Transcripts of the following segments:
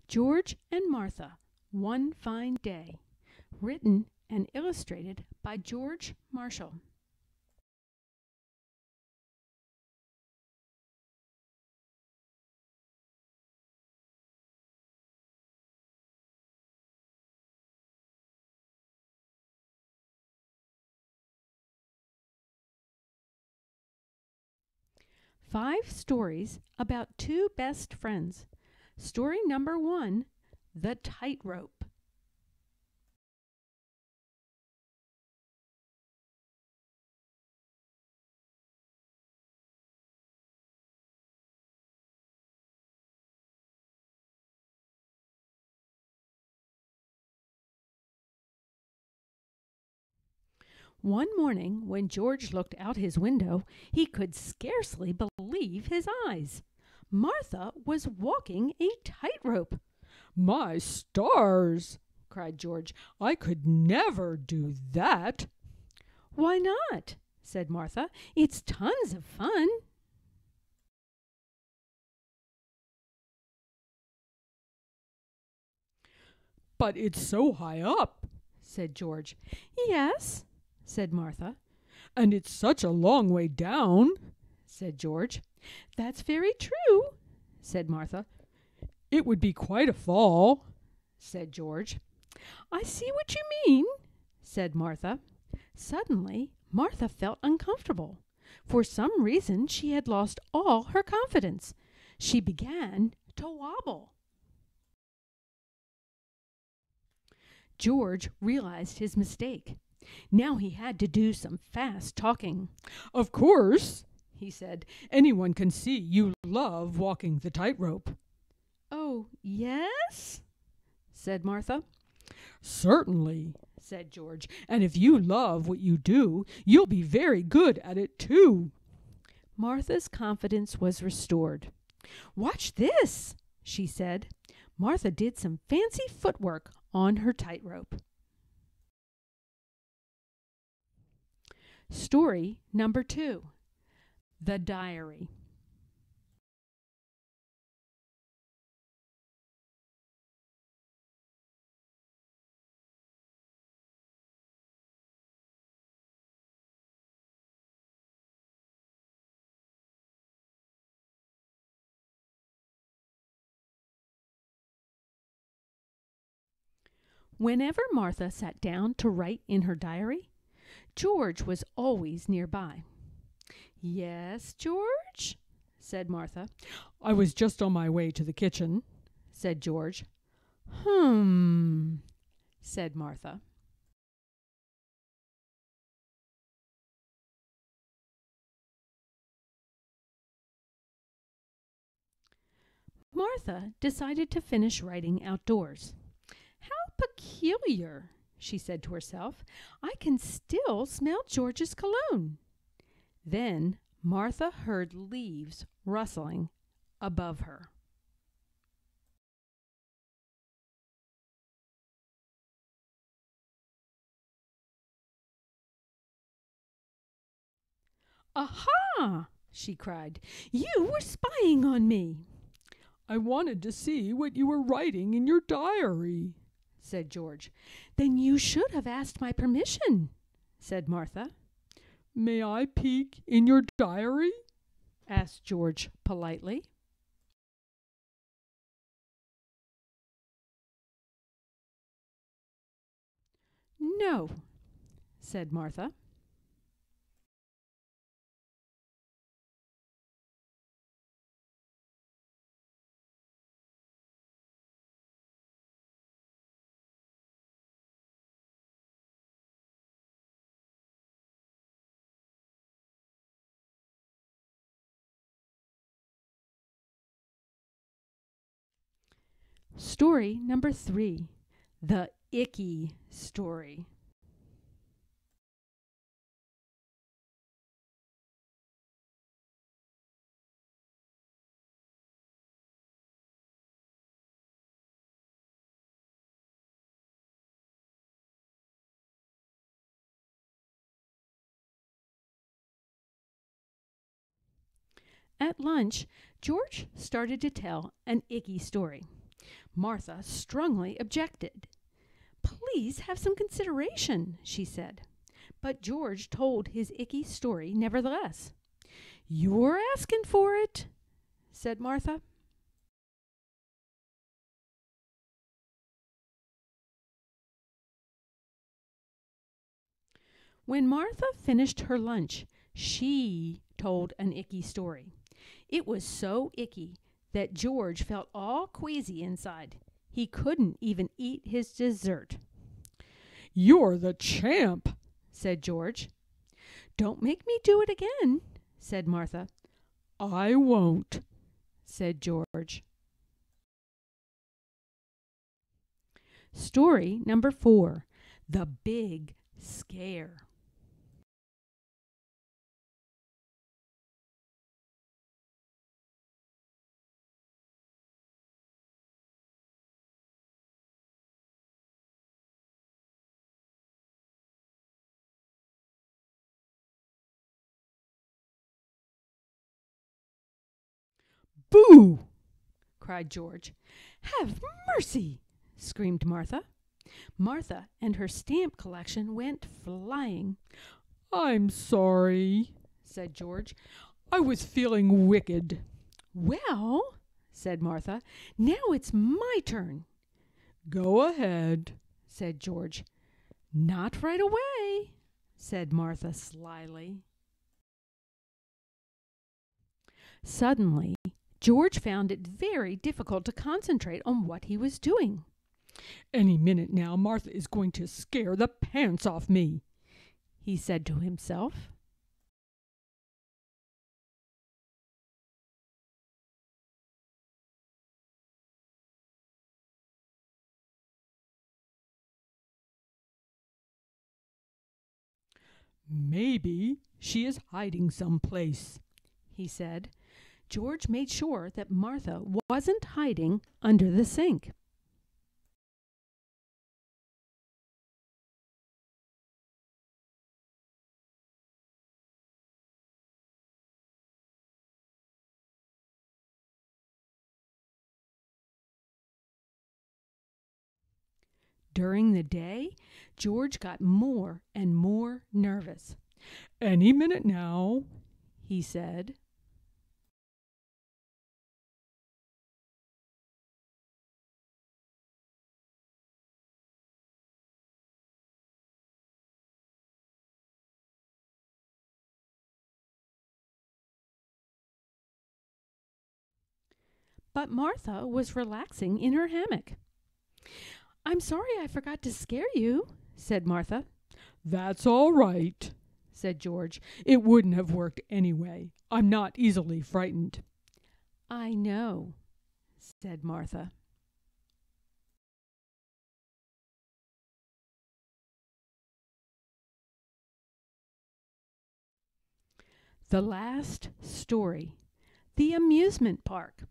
George and Martha, One Fine Day. Written and illustrated by George Marshall. Five stories about two best friends. Story number 1, The Tightrope. One morning, when George looked out his window, he could scarcely believe his eyes. Martha was walking a tightrope. "My stars!" cried George. "I could never do that." "Why not?" said Martha. "It's tons of fun." "But it's so high up," said George. "Yes," said Martha. "and it's such a long way down," said George. "That's very true," said Martha. "It would be quite a fall," said George. "I see what you mean," said Martha. Suddenly, Martha felt uncomfortable. For some reason, she had lost all her confidence. She began to wobble. George realized his mistake. Now he had to do some fast talking. "Of course," he said, "anyone can see you love walking the tightrope." "Oh, yes?" said Martha. "Certainly," said George, "and if you love what you do, you'll be very good at it too." Martha's confidence was restored. "Watch this," she said. Martha did some fancy footwork on her tightrope. Story number 2, The Diary. Whenever Martha sat down to write in her diary, George was always nearby. "Yes, George?" said Martha. "I was just on my way to the kitchen," said George. Said Martha. Martha decided to finish writing outdoors. "How peculiar," she said to herself. "I can still smell George's cologne." Then Martha heard leaves rustling above her. "Aha!" she cried. "You were spying on me." "I wanted to see what you were writing in your diary," said George. "Then you should have asked my permission," said Martha. "May I peek in your diary?" asked George politely. "No," said Martha. Story number 3, The Icky Story. At lunch, George started to tell an icky story. Martha strongly objected. "Please have some consideration," she said. But George told his icky story nevertheless. "You're asking for it," said Martha. When Martha finished her lunch, she told an icky story. It was so icky that George felt all queasy inside. He couldn't even eat his dessert. "You're the champ," said George. "Don't make me do it again," said Martha. "I won't," said George. Story number 4, The Big Scare. "Boo!" cried George. "Have mercy!" screamed Martha. Martha and her stamp collection went flying. "I'm sorry," said George. "I was feeling wicked." "Well," said Martha, "now it's my turn." "Go ahead," said George. "Not right away," said Martha slyly. Suddenly, George found it very difficult to concentrate on what he was doing. "Any minute now, Martha is going to scare the pants off me," he said to himself. "Maybe she is hiding someplace," he said. George made sure that Martha wasn't hiding under the sink. During the day, George got more and more nervous. "Any minute now," he said. But Martha was relaxing in her hammock. "I'm sorry I forgot to scare you," said Martha. "That's all right," said George. "It wouldn't have worked anyway. I'm not easily frightened." "I know," said Martha. The last story, The Amusement Park.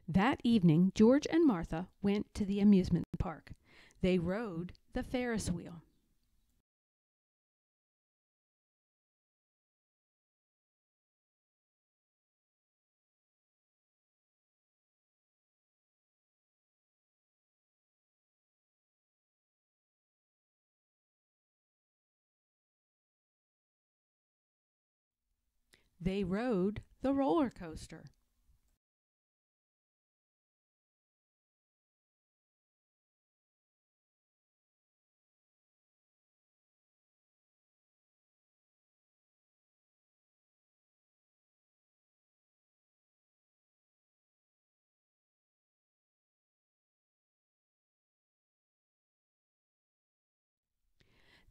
That evening, George and Martha went to the amusement park. They rode the Ferris wheel. They rode the roller coaster.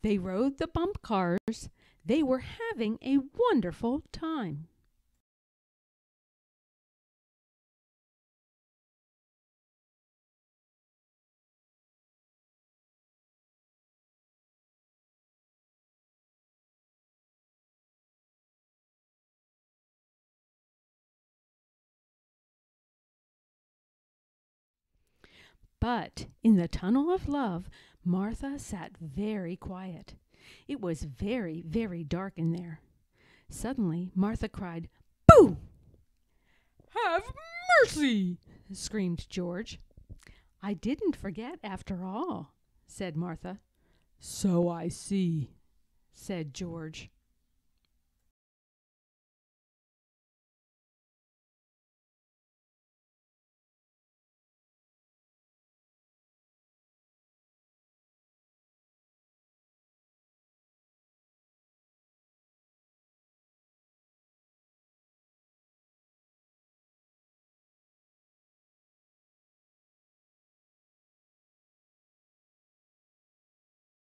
They rode the bump cars. They were having a wonderful time. But in the tunnel of love, Martha sat very quiet. It was very, very dark in there. Suddenly, Martha cried, "Boo!" "Have mercy!" screamed George. "I didn't forget after all," said Martha. "So I see," said George.